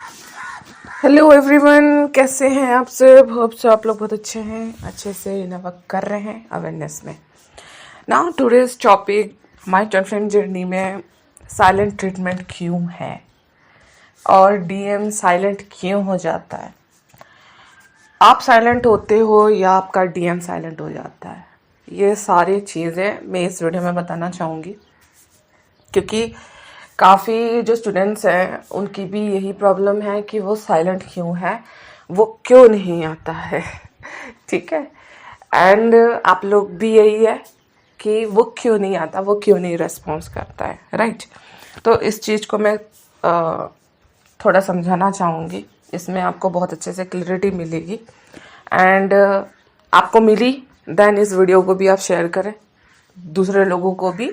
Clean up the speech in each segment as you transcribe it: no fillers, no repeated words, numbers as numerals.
Hello everyone, कैसे हैं आप सब? होप सो आप लोग बहुत अच्छे हैं, अच्छे से वर्क कर रहे हैं अवेयरनेस में। नाउ टुडेज टॉपिक हमारी ट्रांसफॉर्म जर्नी में साइलेंट ट्रीटमेंट क्यों है और डीएम साइलेंट क्यों हो जाता है। आप साइलेंट होते हो या आपका डीएम साइलेंट हो जाता है, ये सारी चीज़ें मैं इस वीडियो में बताना चाहूँगी, क्योंकि काफ़ी जो स्टूडेंट्स हैं उनकी भी यही प्रॉब्लम है कि वो साइलेंट क्यों है, वो क्यों नहीं आता है। ठीक है, एंड आप लोग भी यही है कि वो क्यों नहीं आता, वो क्यों नहीं रेस्पॉन्स करता है, राइट। तो इस चीज़ को मैं थोड़ा समझाना चाहूँगी, इसमें आपको बहुत अच्छे से क्लैरिटी मिलेगी। एंड आपको मिली देन इस वीडियो को भी आप शेयर करें, दूसरे लोगों को भी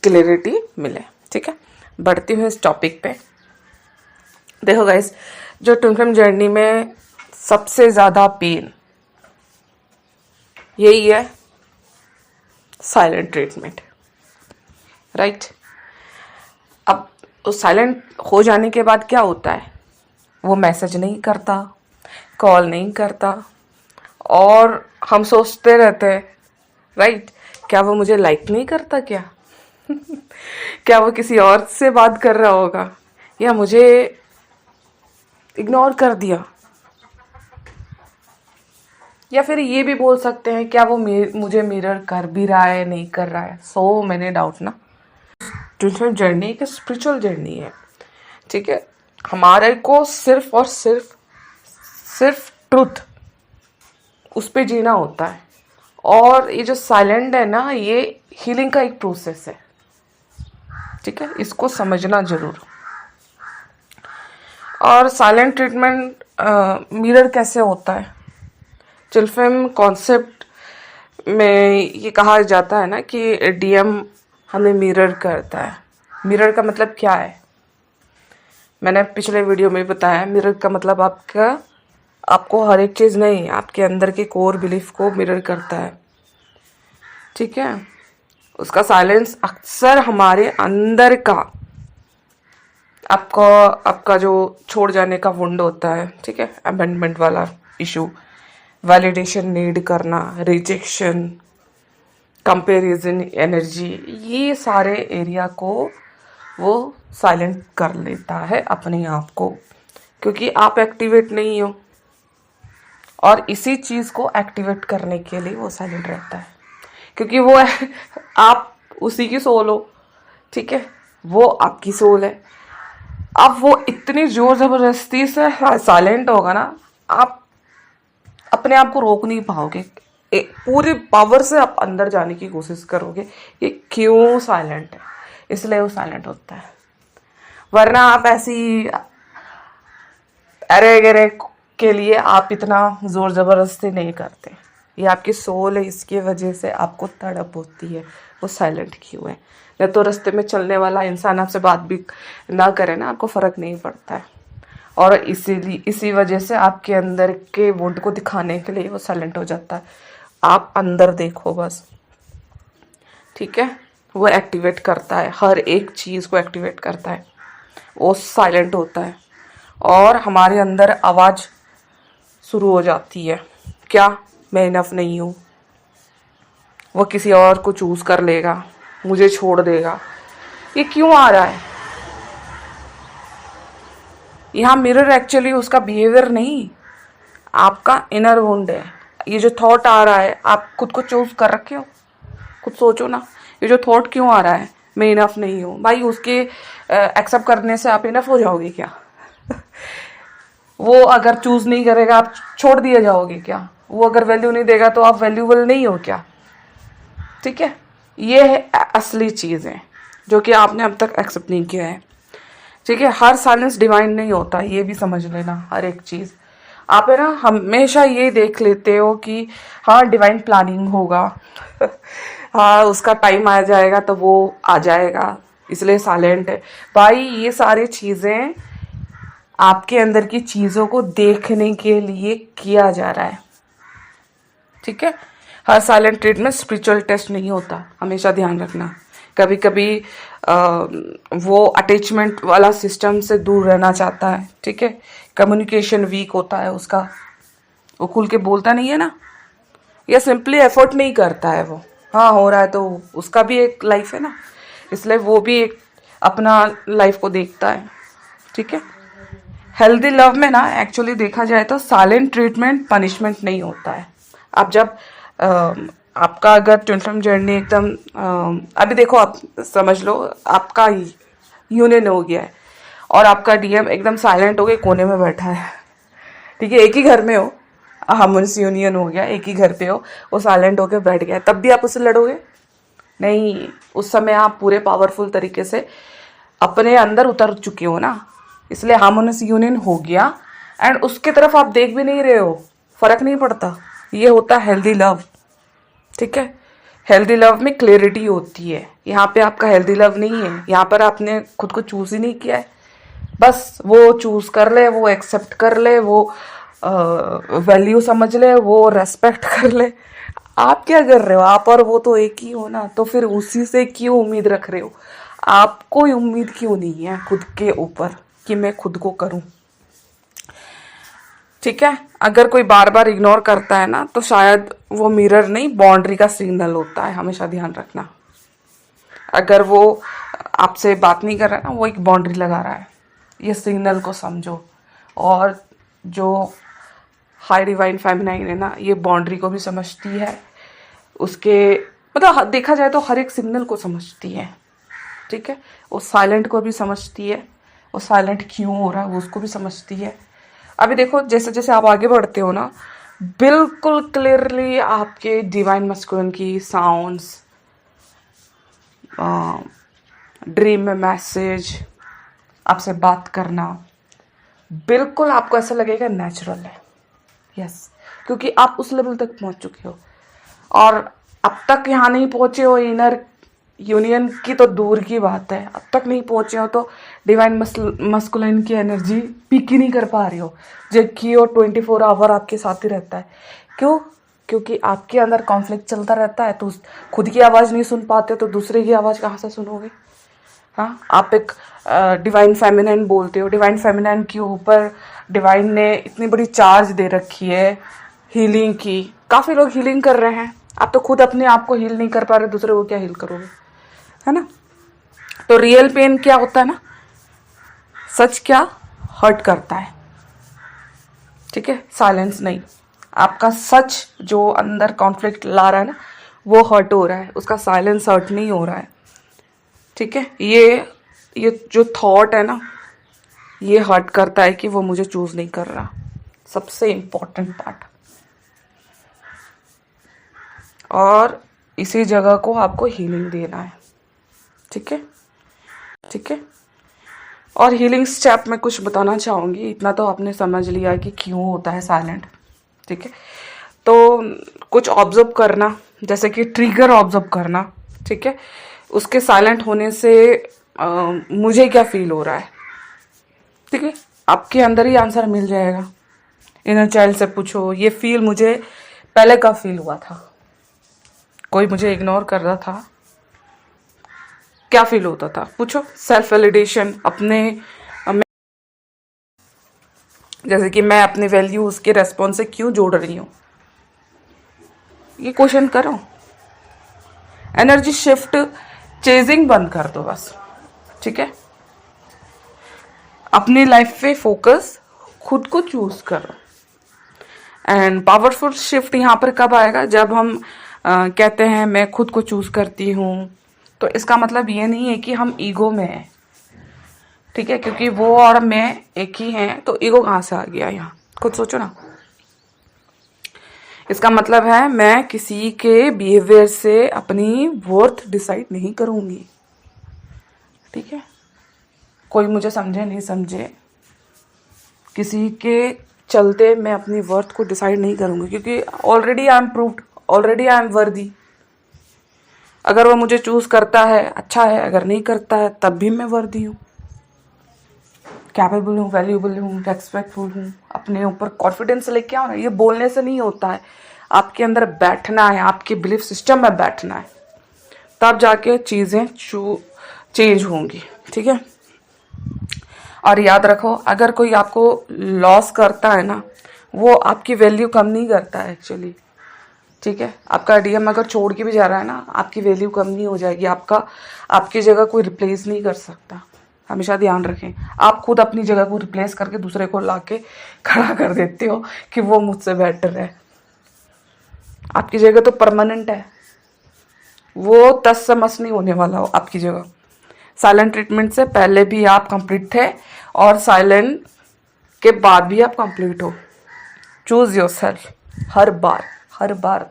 क्लैरिटी मिले। ठीक है, बढ़ती हूँ इस टॉपिक पे। देखो गाइस, जो ट्विन फ्लेम जर्नी में सबसे ज़्यादा पेन यही है, साइलेंट ट्रीटमेंट, राइट। अब साइलेंट हो जाने के बाद क्या होता है, वो मैसेज नहीं करता, कॉल नहीं करता, और हम सोचते रहते हैं, राइट, क्या वो मुझे लाइक नहीं करता क्या? क्या वो किसी और से बात कर रहा होगा, या मुझे इग्नोर कर दिया, या फिर ये भी बोल सकते हैं क्या वो मुझे मिरर कर भी रहा है, नहीं कर रहा है। सो मैंने डाउट ना, ट्विन जर्नी एक स्पिरिचुअल जर्नी है। ठीक है, हमारे को सिर्फ और सिर्फ ट्रुथ उस पे जीना होता है, और ये जो साइलेंट है ना, ये हीलिंग का एक प्रोसेस है। ठीक है, इसको समझना जरूर। और साइलेंट ट्रीटमेंट मिरर कैसे होता है, चिल्फिम कॉन्सेप्ट में ये कहा जाता है ना कि डीएम हमें मिरर करता है। मिरर का मतलब क्या है, मैंने पिछले वीडियो में बताया। मिरर का मतलब आपको हर एक चीज़ नहीं, आपके अंदर के कोर बिलीफ को मिरर करता है। ठीक है, उसका साइलेंस अक्सर हमारे अंदर का आपका जो छोड़ जाने का वुंड होता है, ठीक है, अबेंडमेंट वाला इशू, वैलिडेशन नीड करना, रिजेक्शन, कंपैरिजन एनर्जी, ये सारे एरिया को वो साइलेंट कर लेता है अपने आप को, क्योंकि आप एक्टिवेट नहीं हो, और इसी चीज़ को एक्टिवेट करने के लिए वो साइलेंट रहता है, क्योंकि वो आप उसी की सोल हो। ठीक है, वो आपकी सोल है। अब वो इतनी जोर जबरदस्ती से साइलेंट होगा ना, आप अपने आप को रोक नहीं पाओगे, पूरी पावर से आप अंदर जाने की कोशिश करोगे कि क्यों साइलेंट है, इसलिए वो साइलेंट होता है। वरना आप ऐसी अरे गरे के लिए आप इतना जोर जबरदस्ती नहीं करते। ये आपकी सोल है, इसकी वजह से आपको तड़प होती है, वो साइलेंट क्यों है। नहीं तो रास्ते में चलने वाला इंसान आपसे बात भी ना करे ना, आपको फर्क नहीं पड़ता है, और इसी वजह से आपके अंदर के वुंड को दिखाने के लिए वो साइलेंट हो जाता है। आप अंदर देखो बस, ठीक है, वो एक्टिवेट करता है, हर एक चीज़ को एक्टिवेट करता है, वो साइलेंट होता है, और हमारे अंदर आवाज़ शुरू हो जाती है, क्या मैं इनफ नहीं हूँ, वो किसी और को चूज़ कर लेगा, मुझे छोड़ देगा। ये क्यों आ रहा है? यहाँ मिरर एक्चुअली उसका बिहेवियर नहीं, आपका इनर वुंड है। ये जो थॉट आ रहा है, आप खुद को चूज कर रखे हो, खुद सोचो ना, ये जो थॉट क्यों आ रहा है, मैं इनफ नहीं हूँ, भाई उसके एक्सेप्ट करने से आप इनफ हो जाओगे क्या? वो अगर चूज नहीं करेगा, आप छोड़ दिए जाओगे क्या? वो अगर वैल्यू नहीं देगा तो आप वैल्यूबल नहीं हो क्या? ठीक है, ये है असली चीज़ है जो कि आपने अब तक एक्सेप्ट नहीं किया है। ठीक है, हर साइलेंस डिवाइन नहीं होता, ये भी समझ लेना। हर एक चीज़ आप है ना हमेशा ये देख लेते हो कि हाँ डिवाइन प्लानिंग होगा, हाँ उसका टाइम आ जाएगा तो वो आ जाएगा, इसलिए साइलेंट है। भाई ये सारी चीज़ें आपके अंदर की चीज़ों को देखने के लिए किया जा रहा है। ठीक है, हर साइलेंट ट्रीटमेंट स्पिरिचुअल टेस्ट नहीं होता, हमेशा ध्यान रखना। कभी कभी वो अटैचमेंट वाला सिस्टम से दूर रहना चाहता है, ठीक है। कम्युनिकेशन वीक होता है उसका, वो खुल के बोलता नहीं है ना, या सिंपली एफर्ट नहीं करता है वो। हाँ, हो रहा है तो उसका भी एक लाइफ है ना, इसलिए वो भी एक अपना लाइफ को देखता है, ठीक है। हेल्दी लव में ना एक्चुअली देखा जाए तो साइलेंट ट्रीटमेंट पनिशमेंट नहीं होता है। आप जब आपका अगर ट्विन फ्लेम जर्नी एकदम अभी देखो, आप समझ लो आपका यूनियन हो गया है और आपका डीएम एकदम साइलेंट हो के कोने में बैठा है, ठीक है। एक ही घर में हो, हार्मोनियस यूनियन हो गया, एक ही घर पे हो, वो साइलेंट होके बैठ गया, तब भी आप उससे लड़ोगे नहीं। उस समय आप पूरे पावरफुल तरीके से अपने अंदर उतर चुके हो ना, इसलिए हार्मोनियस यूनियन हो गया एंड उसके तरफ आप देख भी नहीं रहे हो, फर्क नहीं पड़ता। ये होता है हेल्दी लव, ठीक है। हेल्दी लव में क्लैरिटी होती है। यहाँ पे आपका हेल्दी लव नहीं है, यहाँ पर आपने खुद को चूज ही नहीं किया है, बस वो चूज कर ले, वो एक्सेप्ट कर ले, वो वैल्यू समझ ले, वो रेस्पेक्ट कर ले। आप क्या कर रहे हो? आप और वो तो एक ही हो ना, तो फिर उसी से क्यों उम्मीद रख रहे हो? आपको उम्मीद क्यों नहीं है खुद के ऊपर कि मैं खुद को करूं, ठीक है। अगर कोई बार बार इग्नोर करता है ना, तो शायद वो मिरर नहीं, बाउंड्री का सिग्नल होता है, हमेशा ध्यान रखना। अगर वो आपसे बात नहीं कर रहा है ना, वो एक बाउंड्री लगा रहा है, ये सिग्नल को समझो। और जो हाई डिवाइन फेमिनाइन है ना, ये बाउंड्री को भी समझती है, उसके मतलब देखा जाए तो हर एक सिग्नल को समझती है, ठीक है। वो साइलेंट को भी समझती है, वो साइलेंट क्यों हो रहा है वो उसको भी समझती है। अभी देखो, जैसे जैसे आप आगे बढ़ते हो ना, बिल्कुल क्लियरली आपके डिवाइन मस्कुलिन की साउंड्स, ड्रीम में मैसेज, आपसे बात करना, बिल्कुल आपको ऐसा लगेगा नेचुरल है। यस, क्योंकि आप उस लेवल तक पहुंच चुके हो और अब तक यहाँ नहीं पहुंचे हो इनर यूनियन की तो दूर की बात है, अब तक नहीं पहुंचे हो तो डिवाइन मस्कुलिन की एनर्जी पिक ही नहीं कर पा रही हो, जबकि वो 24 आवर आपके साथ ही रहता है। क्यों? क्योंकि आपके अंदर कॉन्फ्लिक्ट चलता रहता है, तो खुद की आवाज़ नहीं सुन पाते तो दूसरे की आवाज़ कहाँ से सुनोगे? हाँ, आप एक डिवाइन फेमिनाइन बोलते हो, डिवाइन फेमिनाइन के ऊपर डिवाइन ने इतनी बड़ी चार्ज दे रखी है हीलिंग की। काफ़ी लोग हीलिंग कर रहे हैं, आप तो खुद अपने आप को हील नहीं कर पा रहे, दूसरे को क्या हील करोगे, है ना। तो रियल पेन क्या होता है ना, सच क्या हर्ट करता है, ठीक है, साइलेंस नहीं। आपका सच जो अंदर कॉन्फ्लिक्ट ला रहा है ना, वो हर्ट हो रहा है, उसका साइलेंस हर्ट नहीं हो रहा है, ठीक है। ये जो थॉट है ना, ये हर्ट करता है कि वो मुझे चूज नहीं कर रहा, सबसे इम्पोर्टेंट पार्ट। और इसी जगह को आपको हीलिंग देना है, ठीक है, ठीक है। और हीलिंग स्टेप में कुछ बताना चाहूँगी, इतना तो आपने समझ लिया कि क्यों होता है साइलेंट, ठीक है। तो कुछ ऑब्जर्व करना, जैसे कि ट्रिगर ऑब्जर्व करना, ठीक है। उसके साइलेंट होने से मुझे क्या फील हो रहा है, ठीक है, आपके अंदर ही आंसर मिल जाएगा। इनर चाइल्ड से पूछो, ये फील मुझे पहले कब फील हुआ था, कोई मुझे इग्नोर कर रहा था, क्या फील होता था, पूछो। सेल्फ वैलिडेशन, अपने जैसे कि मैं अपनी वैल्यू उसके रेस्पॉन्स से क्यों जोड़ रही हूँ, ये क्वेश्चन करो। एनर्जी शिफ्ट, चेजिंग बंद कर दो बस, ठीक है। अपनी लाइफ पे फोकस, खुद को चूज करो। एंड पावरफुल शिफ्ट यहाँ पर कब आएगा, जब हम कहते हैं मैं खुद को चूज करती हूँ, तो इसका मतलब ये नहीं है कि हम ईगो में हैं, ठीक है, क्योंकि वो और मैं एक ही हैं, तो ईगो कहाँ से आ गया यहाँ, खुद सोचो ना। इसका मतलब है मैं किसी के बिहेवियर से अपनी वर्थ डिसाइड नहीं करूँगी, ठीक है। कोई मुझे समझे नहीं समझे, किसी के चलते मैं अपनी वर्थ को डिसाइड नहीं करूँगी, क्योंकि already I am proved, already I am वर्दी। अगर वो मुझे चूज करता है अच्छा है, अगर नहीं करता है तब भी मैं वर्दी हूँ, कैपेबल हूँ, वैल्यूएबल हूँ, रेस्पेक्टफुल हूँ। अपने ऊपर कॉन्फिडेंस लेके आओ ना, ये बोलने से नहीं होता है, आपके अंदर बैठना है, आपके बिलीफ सिस्टम में बैठना है, तब जाके चीज़ें चेंज होंगी, ठीक है। और याद रखो, अगर कोई आपको लॉस करता है ना, वो आपकी वैल्यू कम नहीं करता है एक्चुअली, ठीक है। आपका डीएम अगर छोड़ के भी जा रहा है ना, आपकी वैल्यू कम नहीं हो जाएगी, आपकी जगह कोई रिप्लेस नहीं कर सकता। हमेशा ध्यान रखें, आप खुद अपनी जगह को रिप्लेस करके दूसरे को लाके खड़ा कर देते हो कि वो मुझसे बेटर है। आपकी जगह तो परमानेंट है, वो तस से मस नहीं होने वाला हो आपकी जगह। साइलेंट ट्रीटमेंट से पहले भी आप कंप्लीट थे और साइलेंट के बाद भी आप कंप्लीट हो। Choose your self, her bar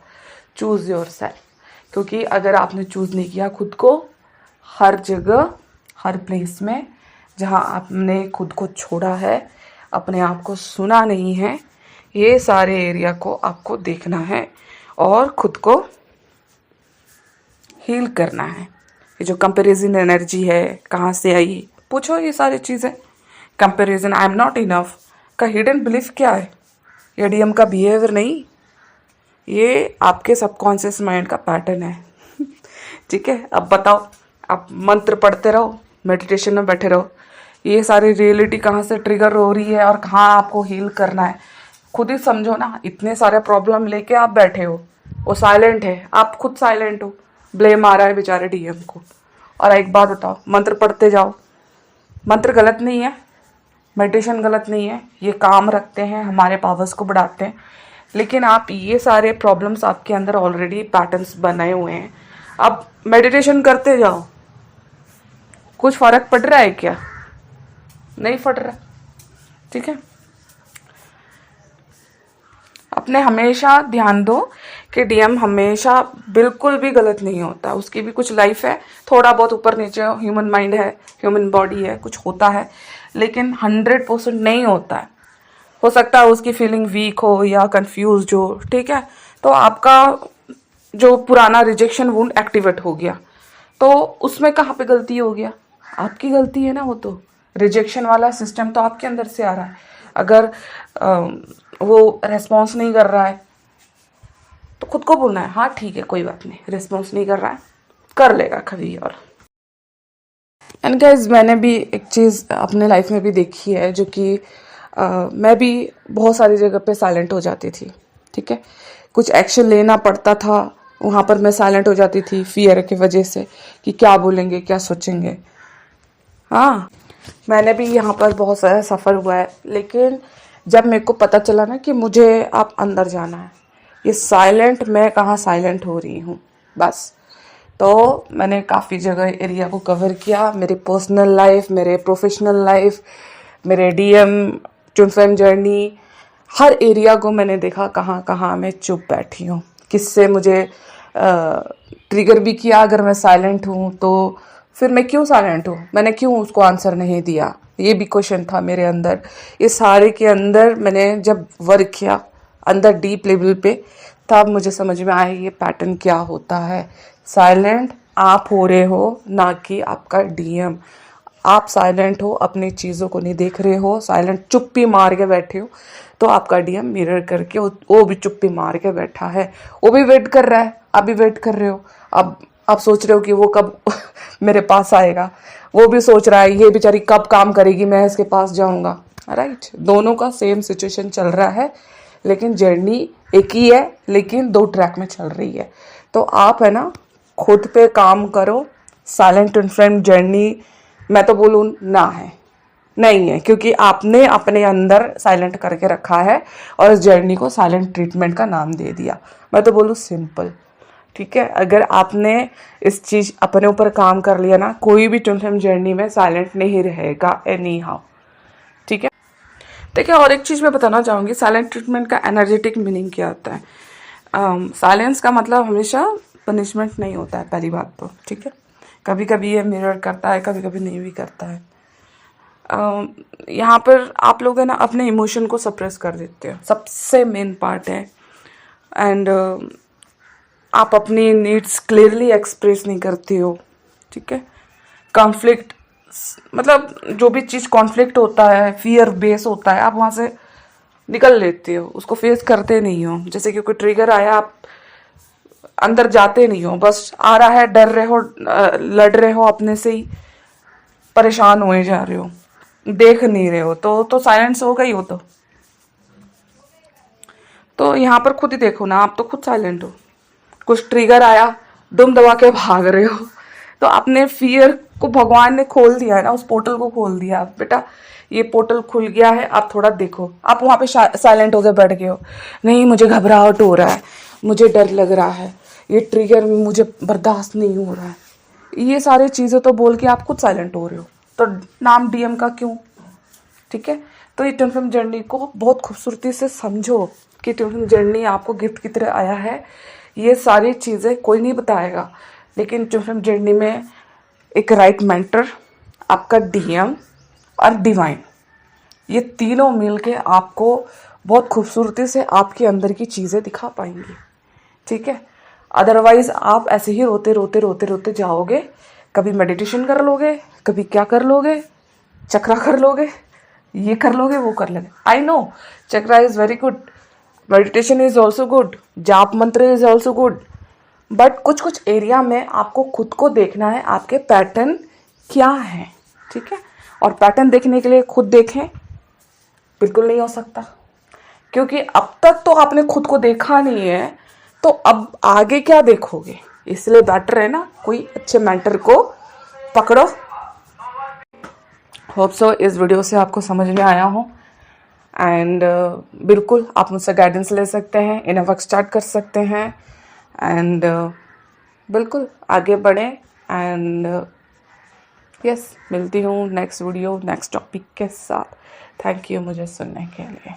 choose your self, क्योंकि अगर आपने चूज नहीं किया खुद को, हर जगह हर प्लेस में जहाँ आपने खुद को छोड़ा है, अपने आप को सुना नहीं है, ये सारे एरिया को आपको देखना है और खुद को हील करना है। ये जो कंपैरिजन एनर्जी है कहाँ से आई, पूछो ये सारी चीज़ें। Comparison, I am not enough का हिडन बिलीफ क्या है? ये डीएम का बिहेवियर नहीं, ये आपके सबकॉन्शियस माइंड का पैटर्न है ठीक है। अब बताओ, आप मंत्र पढ़ते रहो, मेडिटेशन में बैठे रहो, ये सारी रियलिटी कहाँ से ट्रिगर हो रही है और कहाँ आपको हील करना है खुद ही समझो ना। इतने सारे प्रॉब्लम लेके आप बैठे हो, वो साइलेंट है, आप खुद साइलेंट हो, ब्लेम आ रहा है बेचारे डीएम को। और एक बात बताओ, मंत्र पढ़ते जाओ, मंत्र गलत नहीं है, मेडिटेशन गलत नहीं है, ये काम रखते हैं, हमारे पावर्स को बढ़ाते हैं, लेकिन आप ये सारे प्रॉब्लम्स आपके अंदर ऑलरेडी पैटर्न्स बनाए हुए हैं। अब मेडिटेशन करते जाओ, कुछ फर्क पड़ रहा है क्या? नहीं पड़ रहा, ठीक है। अपने हमेशा ध्यान दो कि डीएम हमेशा बिल्कुल भी गलत नहीं होता, उसकी भी कुछ लाइफ है, थोड़ा बहुत ऊपर नीचे ह्यूमन माइंड है, ह्यूमन बॉडी है, कुछ होता है, लेकिन 100% नहीं होता है। हो सकता है उसकी फीलिंग वीक हो या कंफ्यूज हो, ठीक है। तो आपका जो पुराना रिजेक्शन वुंड एक्टिवेट हो गया, तो उसमें कहाँ पे गलती हो गया? आपकी गलती है ना, वो तो रिजेक्शन वाला सिस्टम तो आपके अंदर से आ रहा है। अगर वो रेस्पॉन्स नहीं कर रहा है तो खुद को बोलना है, हाँ ठीक है कोई बात नहीं, रिस्पॉन्स नहीं कर रहा है, कर लेगा कभी और। एंड गाइज, मैंने भी एक चीज़ अपने लाइफ में भी देखी है, जो कि मैं भी बहुत सारी जगह पे साइलेंट हो जाती थी, ठीक है। कुछ एक्शन लेना पड़ता था, वहाँ पर मैं साइलेंट हो जाती थी फियर की वजह से कि क्या बोलेंगे, क्या सोचेंगे। हाँ, मैंने भी यहाँ पर बहुत सारा सफ़र हुआ है, लेकिन जब मेरे को पता चला ना कि मुझे आप अंदर जाना है, ये साइलेंट, मैं कहाँ साइलेंट हो रही हूँ बस, तो मैंने काफ़ी जगह एरिया को कवर किया, मेरी पर्सनल लाइफ, मेरे प्रोफेशनल लाइफ, मेरे डीएम ट्विन फ्लेम जर्नी, हर एरिया को मैंने देखा कहाँ कहाँ मैं चुप बैठी हूँ, किससे मुझे ट्रिगर भी किया। अगर मैं साइलेंट हूँ तो फिर मैं क्यों साइलेंट हूँ, मैंने क्यों उसको आंसर नहीं दिया, ये भी क्वेश्चन था मेरे अंदर। ये सारे के अंदर मैंने जब वर्क किया अंदर डीप लेवल पे, तब मुझे समझ में आया ये पैटर्न क्या होता है। साइलेंट आप हो रहे हो, ना कि आपका डीएम। आप साइलेंट हो, अपनी चीज़ों को नहीं देख रहे हो, साइलेंट चुप्पी मार के बैठे हो, तो आपका डीएम मिरर करके वो भी चुप्पी मार के बैठा है, वो भी वेट कर रहा है, आप भी वेट कर रहे हो। अब आप सोच रहे हो कि वो कब मेरे पास आएगा, वो भी सोच रहा है ये बेचारी कब काम करेगी, मैं इसके पास जाऊंगा, राइट। दोनों का सेम सिचुएशन चल रहा है, लेकिन जर्नी एक ही है, लेकिन दो ट्रैक में चल रही है। तो आप है ना, खुद पे काम करो। साइलेंट ट्विन फ्लेम जर्नी मैं तो बोलूँ ना है, नहीं है, क्योंकि आपने अपने अंदर साइलेंट करके रखा है और इस जर्नी को साइलेंट ट्रीटमेंट का नाम दे दिया। मैं तो बोलूँ सिंपल, ठीक है। अगर आपने इस चीज़ अपने ऊपर काम कर लिया ना, कोई भी ट्विन फ्लेम जर्नी में साइलेंट नहीं रहेगा एनी हाउ, ठीक है। देखिए, और एक चीज़ मैं बताना चाहूँगी, साइलेंट ट्रीटमेंट का एनर्जेटिक मीनिंग क्या होता है। साइलेंस का मतलब हमेशा पनिशमेंट नहीं होता है, पहली बात तो, ठीक है। कभी कभी ये मिरर करता है, कभी कभी नहीं भी करता है। यहाँ पर आप लोग है ना अपने इमोशन को सप्रेस कर देते हो, सबसे मेन पार्ट है। एंड आप अपनी नीड्स क्लियरली एक्सप्रेस नहीं करते हो, ठीक है। कॉन्फ्लिक्ट, मतलब जो भी चीज़ कॉन्फ्लिक्ट होता है, फियर बेस होता है, आप वहाँ से निकल लेते हो, उसको फेस करते नहीं हो। जैसे कि कोई ट्रिगर आया, आप अंदर जाते नहीं हो, बस आ रहा है, डर रहे हो, लड़ रहे हो अपने से ही, परेशान हुए जा रहे हो, देख नहीं रहे हो, तो साइलेंस हो गई हो। तो यहाँ पर खुद ही देखो ना, आप तो खुद साइलेंट हो। कुछ ट्रिगर आया, दुम दबा के भाग रहे हो। तो अपने फियर को भगवान ने खोल दिया है ना, उस पोर्टल को खोल दिया। बेटा ये पोर्टल खुल गया है, आप थोड़ा देखो। आप वहाँ पे साइलेंट होकर बैठ गए हो, नहीं मुझे घबराहट हो रहा है, मुझे डर लग रहा है, ये ट्रिगर मुझे बर्दाश्त नहीं हो रहा है, ये सारी चीज़ें तो बोल के आप खुद साइलेंट हो रहे हो। तो नाम डीएम का क्यों? ठीक है। तो ये ट्विन फ्लेम जर्नी को बहुत खूबसूरती से समझो कि ट्विन फ्लेम जर्नी आपको गिफ्ट की तरह आया है। ये सारी चीज़ें कोई नहीं बताएगा, लेकिन ट्विन फ्लेम जर्नी में एक राइट मेंटर, आपका डीएम और डिवाइन, ये तीनों मिलके आपको बहुत खूबसूरती से आपके अंदर की चीज़ें दिखा पाएंगी। ठीक है। अदरवाइज आप ऐसे ही रोते रोते रोते रोते जाओगे। कभी मेडिटेशन कर लोगे, कभी क्या कर लोगे, चक्रा कर लोगे, ये कर लोगे, वो कर लोगे। I know chakra is very good, meditation is also good, जाप मंत्र इज ऑल्सो गुड, बट कुछ कुछ एरिया में आपको खुद को देखना है, आपके पैटर्न क्या है। ठीक है। और पैटर्न देखने के लिए खुद देखें, बिल्कुल नहीं हो सकता, क्योंकि अब तक तो आपने खुद को देखा नहीं है, तो अब आगे क्या देखोगे? इसलिए बेटर है ना, कोई अच्छे मेंटर को पकड़ो। होप सो इस वीडियो से आपको समझ में आया हो। एंड बिल्कुल आप मुझसे गाइडेंस ले सकते हैं, इनर वर्क स्टार्ट कर सकते हैं, एंड बिल्कुल आगे बढ़ें। एंड यस, मिलती हूँ नेक्स्ट वीडियो नेक्स्ट टॉपिक के साथ। थैंक यू मुझे सुनने के लिए।